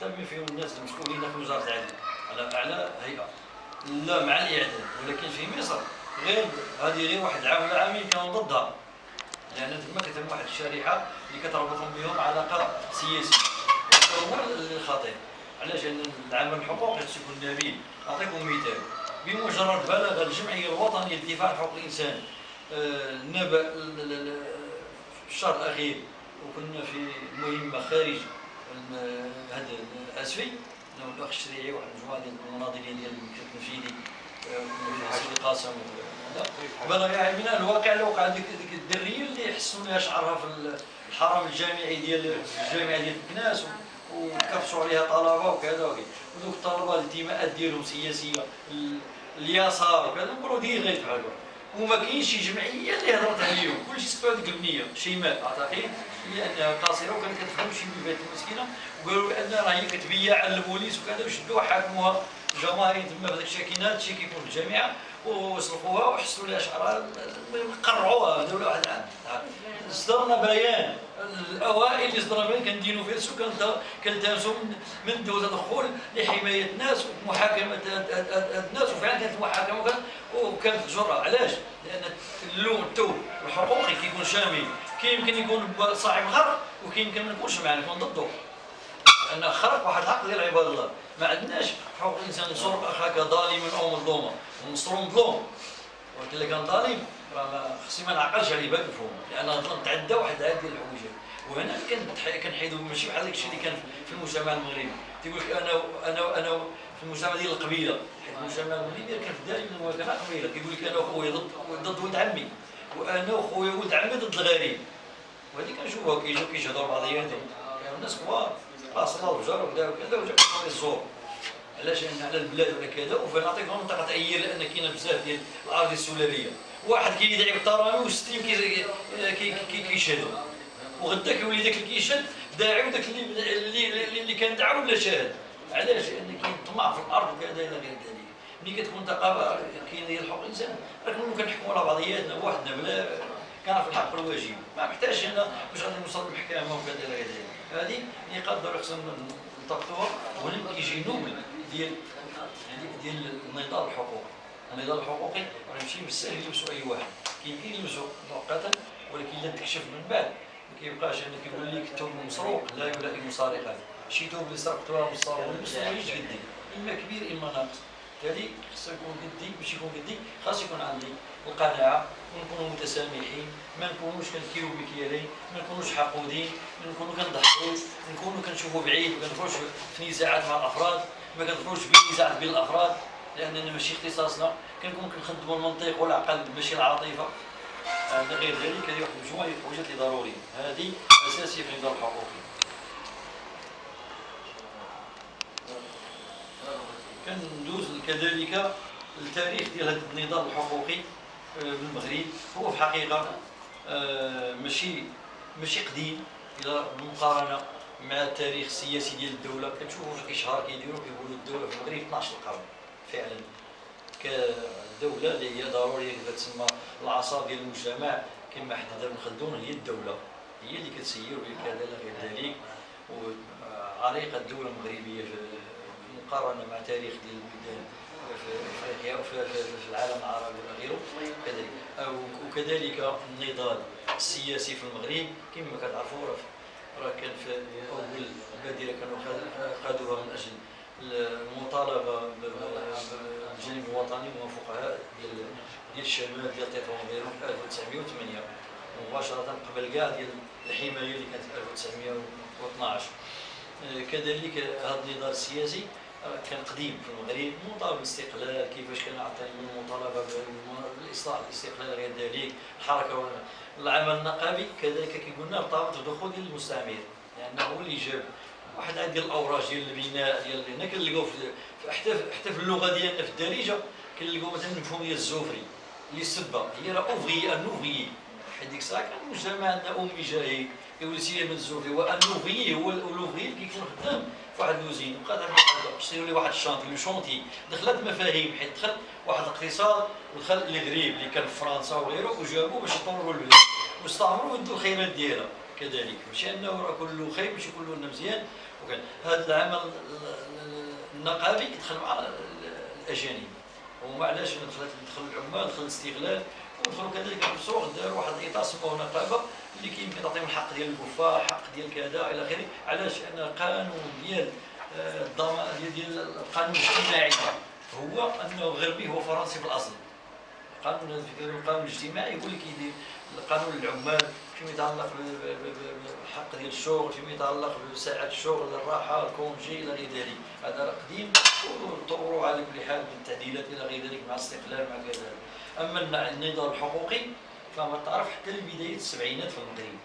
بما فيهم الناس المسؤولين في وزاره العدل على اعلى هيئه، لا مع الاعدام. ولكن في مصر غير هذه غير واحد العام ولا عامين كانوا ضدها، لان تما كتم واحد الشريحه اللي كتربطهم بهم علاقه سياسيه، وهو الخطير. علاش؟ لان العمل الحقوقي خصو يكون نبيل. نعطيكم مثال: بمجرد بلغ الجمعيه الوطنيه للدفاع عن حقوق الانسان النبأ في الشهر الاخير، وكنا في مهمه خارج هذا الاسفي انا والاخ الشريعي وواحد المجموعه ديال المناضلين ديال المكتب التنفيذي سيدي قاسم، بلغ يعني من الواقع اللي وقع ديك الدريه اللي حسوا لها شعرها في الحرم الجامعي ديال الجامعه ديال بكناس، وكرفسوا عليها طلبه وكذا وكذا، ودوك الطلبه الانتماءات ديالهم سياسيه اليسار وكذا نقولوا دير غير بحال هكا، وما كاينش شي جمعيه اللي هضرت عليهم، كلشي سكتوا هذيك البنيه. شيماء اعتقد لانها قاصره وكانت كتخدم شي بيبات المسكينه، وقالوا بان راهي كتبيع على البوليس وكذا، وشدوها حاكموها الجماهير تما في ذاك الشاكينات شي كيكون في الجامعه، وسلخوها وحسوا لها شعرها، قرعوها داو لها واحد العام. صدرنا بيان، الاوائل اللي صدرنا بيان كندينوا فيه كنلتمسوا من تدخل لحمايه الناس ومحاكمه الناس، وفعلا كانت المحاكمه وكانت جرأة. علاش؟ لان اللون التوب الحقوقي كيكون شامل، كيمكن يكون صاحب غرق وكيمكن ما نكونش معنا نكون ضده، لان خرق واحد الحق ديال عباد الله. ما عندناش حقوق الانسان نصور اخاك ظالما او مظلوما، ونصرو مظلوم، ولكن اللي كان ظالم راه خصني ما نعقلش عليه بهذا المفهوم، لان ظلم تعدى واحد العدد ديال الحوايج. وهنا كنحيدوا ماشي بحال داك الشيء اللي كان في المجتمع المغربي، تيقول لك انا في المجتمع ديال القبيله، حيت المجتمع المغربي كان دائما كان قبيله، كيقول لك انا وخويا ضد ولد عمي، وانا وخويا ولد عمي ضد الغريب. وهذه كنشوفوها كيجيو كيشهدوا بعضياتهم، كانوا الناس كبار اصلا وجار وكذا وكذا، وجاو كيقولوا الزور. علاش؟ لان على البلاد ولا كذا، وفنعطيكم منطقه تأيير لان كاينه بزاف ديال الاراضي السلاليه، واحد كيدعي بالطرامي و60 كيشهدوا، وغدا كيولي داك اللي كيشهد داعي، وداك اللي كان دعا ولا شاهد. علاش؟ لان كاين طمع في الارض وكذا الى غير ذلك. ملي كتكون ثقافه كاينه ديال حقوق الانسان، راه كنا كنحكموا على بعضياتنا بوحدنا بلا كنعرف الحق والواجب، ما محتاجش هنا باش غادي نوصل للمحكمه وكذا الى غير ذلك. هذه نقاط ضروري خصنا نلتقطوها، وهنا كيجي نوبل ديال النضال الحقوقي. النضال الحقوقي راه ماشي بالسهل يلمسوا اي واحد، كاين يلمسوا مؤقتا، ولكن الا تكشف من بعد ما كيبقاش. انا كيقول لك الثوب المسروق لا يلائم سارقه، شي ثوب اللي سرقتوها من الصالون المسروق يجي قدي، اما كبير اما ناقص. بالتالي خصو يكون قدي، باش يكون قدي خاص يكون عندي القناعه، ونكونوا متسامحين، ما نكونوش كنكيلو بكيالين، ما نكونوش حقودين، نكونوا كنضحكوا، نكونوا كنشوفوا بعيد، ما كندخلوش في نزاعات مع الافراد، ما كندخلوش في نزاعات بين الافراد، لاننا ماشي اختصاصنا، كنكونوا كنخدموا المنطق والعقل ماشي العاطفه. غير ذلك هذه واحد المجموعه ديال الحوايج اللي ضروريه، هذه اساسيه في النظام الحقوقي. كندوز كذلك التاريخ ديال هذا النضال الحقوقي بالمغرب. هو في الحقيقه ماشي قديم الى المقارنه مع التاريخ السياسي ديال الدوله. كتشوفوا في اشهار كيديروا كيقولوا الدوله في المغرب 12 القرن فعلا، كدوله اللي هي ضروريه كتسمى العصا ديال المجتمع كما حددها ابن خلدون. هي الدوله هي اللي كتسير وكذا الى غير ذلك. وعريقه الدوله المغربيه في المقارنه مع تاريخ ديال البلدان في افريقيا وفي العالم العربي وغيره كذلك. وكذلك النضال السياسي في المغرب كما كتعرفوا راه كان في اول بادره كانوا خذوها من اجل المطالبه بالجانب الوطني وفقهاء ديال الشمال ديال تيطون غيره في 1908 مباشره، قبل كاع ديال الحمايه اللي كانت في 1912. كذلك هذا النضال السياسي كان قديم في المغرب، مطالب بالاستقلال، كيفاش كان عطاني المطالبه بالاصلاح الاستقلال غير ذلك، الحركه العمل النقابي كذلك كيقولنا ارتبط بدخول ديال المستعمر، لانه هو اللي جاب واحد عاد ديال الاوراج ديال البناء ديال هنا كنلقاو حتى في اللغه ديالنا في الدارجه كنلقاو مثلا المفهوم ديال الزوفري اللي السبه هي راه اوفغي النوفغي، حيت ديك الساعه كان المجتمع عندنا امي جاهل كيقول سي من الزوفري، والنوفغي هو الاوفغي اللي كيكون خدام في واحد لوزين وبقى اشتريوا لي واحد الشانتي لو شونتي. دخلت مفاهيم حيت دخل واحد الاقتصاد ودخل الغريب اللي كان في فرنسا وغيره وجابوه باش يطوروا البلاد واستعمروا ويدوا الخيرات ديالها. كذلك، ماشي انه راه كله خايب ماشي كله مزيان. وكان هذا العمل النقابي يدخل مع الاجانب، وما علاش دخل العمال، دخل الاستغلال، ودخلوا كذلك في السوق. داروا واحد الاطار سموه نقابه اللي كيمكن تعطيهم الحق ديال الكفار، حق ديال كذا الى اخره. علاش؟ لان قانون ديال ديال القانون الاجتماعي هو انه غربي، هو فرنسي في الاصل. القانون الاجتماعي هو اللي كيدير قانون العمال فيما يتعلق بالحق ديال الشغل، فيما يتعلق بساعات الشغل، الراحه، الكونجي الى غير ذلك. هذا قديم وطوروا على كل حال بالتعديلات الى غير ذلك مع الاستقلال مع كذا. اما النظام الحقوقي فما تعرف حتى لبدايه السبعينات في المغرب.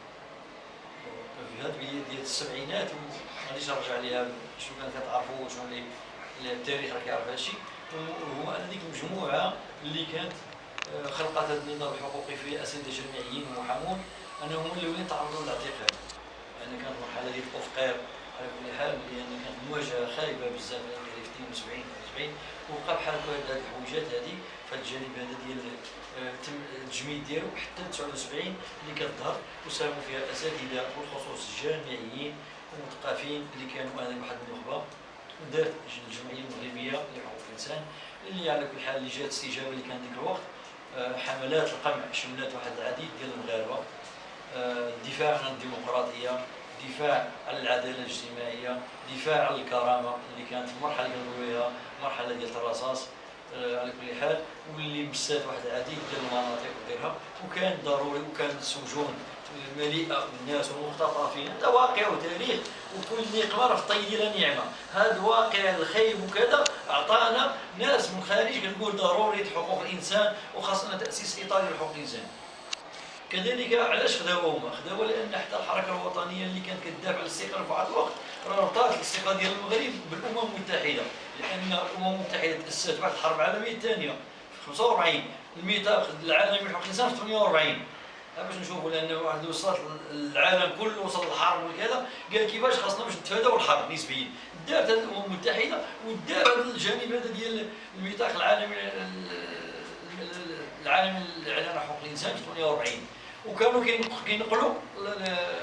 في هذه بدايه السبعينات ما غاديش نرجع ليها شنو كان كتعرفوا شنو اللي التاريخ راه كيعرف هذا الشيء. هو ان ديك المجموعه اللي كانت خلقت هذا النظام الحقوقي في اساتذه جامعيين ومحامون انهم الاولين تعرضوا للاعتقال. لان كانت مرحله ديال الافقار على كل حال، لان كانت المواجهه خايبه بزاف في 72 70، وبقى بحال هكا هذه الحويجات هذه في الجانب هذا ديال التجميد ديالو حتى 79 اللي كتظهر وساهموا فيها الاساتذه بالخصوص الجامعيين والمثقفين اللي كانوا واحد النخبه. ودارت الجمعيه المغربيه لحقوق الانسان اللي على كل حال اللي جات استجابه اللي كان ديك الوقت. حملات القمع شملت واحد العديد ديال المغاربه، الدفاع عن الديمقراطيه، دفاع على العداله الاجتماعيه، دفاع على الكرامه اللي كانت المرحله اللي كنقولوا لها مرحله ديال الرصاص على كل حال، واللي مسات واحد العديد ديال المناطق وديرها. وكان ضروري، وكان السجون مليئه بالناس والمختطفين. هذا واقع وتاريخ، وكل نقمه في الطي ديالها نعمه. هذا الواقع الخايب وكذا عطانا ناس من الخارج كنقول ضروريه حقوق الانسان وخاصه تاسيس اطار لحقوق الانسان. كذلك علاش خداوها هما؟ خداوها لان حتى الحركه الوطنيه اللي كانت كتدافع على الاستقلال في واحد الوقت راه ربطات الاستقلال ديال المغرب بالامم المتحده، لان الامم المتحده تاسست بعد الحرب العالميه الثانيه في 45، الميثاق العالمي لحقوق الانسان في 48. باش نشوفوا لان واحد وصلت العالم كله وصل للحرب وكذا، قال كيفاش خاصنا باش نتفاداو الحرب نسبيا. دارت الامم المتحده ودار هذا الجانب هذا ديال الميثاق العالمي على حقوق الانسان في 48. وكانوا كينقلوا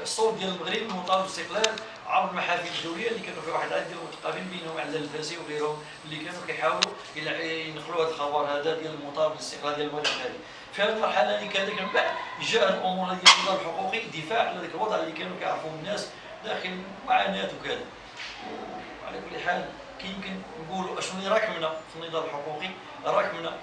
الصوت ديال المغرب المطالب بالاستقلال عبر المحافل الدوليه اللي كانوا فيها واحد العدد ديال المثقفين بينهم على الفاسي وغيرهم اللي كانوا كيحاولوا ينقلوا هذا الخبر هذا ديال المطالب بالاستقلال ديال المغرب الحالي. في هذه المرحله اللي كانت من بعد جاء الامور ديال النظام الحقوقي، دفاع على ذاك الوضع اللي كانوا كيعرفوه الناس داخل معاناه وكذا. وعلى كل حال كيمكن نقولوا اشنو اللي راكمنا في النظام الحقوقي. راكمنا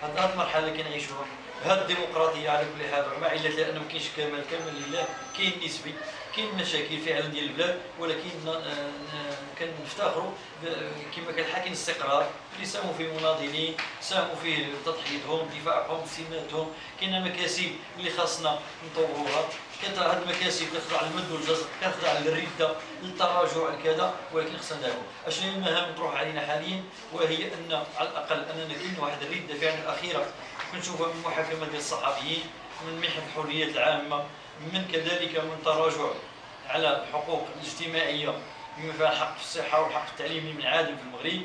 هذه المرحله اللي كنعيشوها، هذه الديمقراطيه على كل حال، مع الا لان ما كاينش كمال لله، كاين نسبي، كاين مشاكل فعلا ديال البلاد، ولكن كنفتخروا كما كان حاكم الاستقرار اللي ساهموا فيه مناضلين، ساهموا فيه تضحيتهم، دفاعهم، سماتهم. كاين مكاسب اللي خاصنا نطوروها. كانت هذه المكاسب كتخضع للمد والجزر، كتخضع للرده، للتراجع الكذا، ولكن خصنا ندافعوا. اشنو هي المهام مطروحه علينا حاليا؟ وهي ان على الاقل اننا كاين واحد الرده فعلا الاخيره كنشوفها من محاكمه ديال الصحفيين، من محن الحريات العامه، من كذلك من تراجع على الحقوق الاجتماعيه بما فيها الحق في الصحه والحق التعليمي اللي منعدم في المغرب.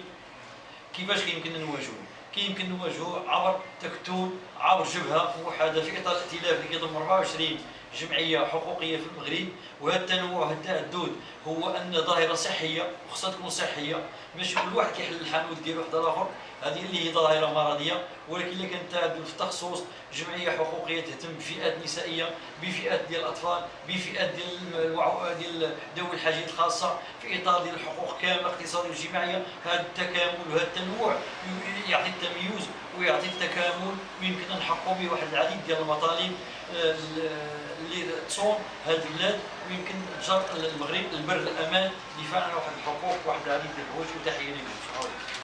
كيفاش كيمكن نواجهوه؟ كيمكن نواجهوه عبر تكتل، عبر جبهه موحده في اطار الائتلاف اللي كيضم 24 جمعيه حقوقيه في المغرب. وهذا التنوع هذا التعدد هو ان ظاهره صحيه وخصها تكون صحيه، ماشي كل واحد كيحل الحانوت ديالو واحد الاخر. هذه اللي هي ظاهره مرضيه. ولكن الا كان التعدد في التخصص، جمعيه حقوقيه تهتم بفئات نسائيه، بفئات ديال الاطفال، بفئات ديال ذوي الحاجات الخاصه، في اطار ديال الحقوق كامله اقتصاديه واجتماعيه. هذا التكامل وهذا التنوع يعطي التميز ويعطي التكامل، ويمكن نحققوا به واحد العديد ديال المطالب اللي تصون هذه البلاد، ويمكن جر المغرب البر الامان، دفاع عن واحد الحقوق، واحد العديد ديال الحوايج. وتحيه لكم.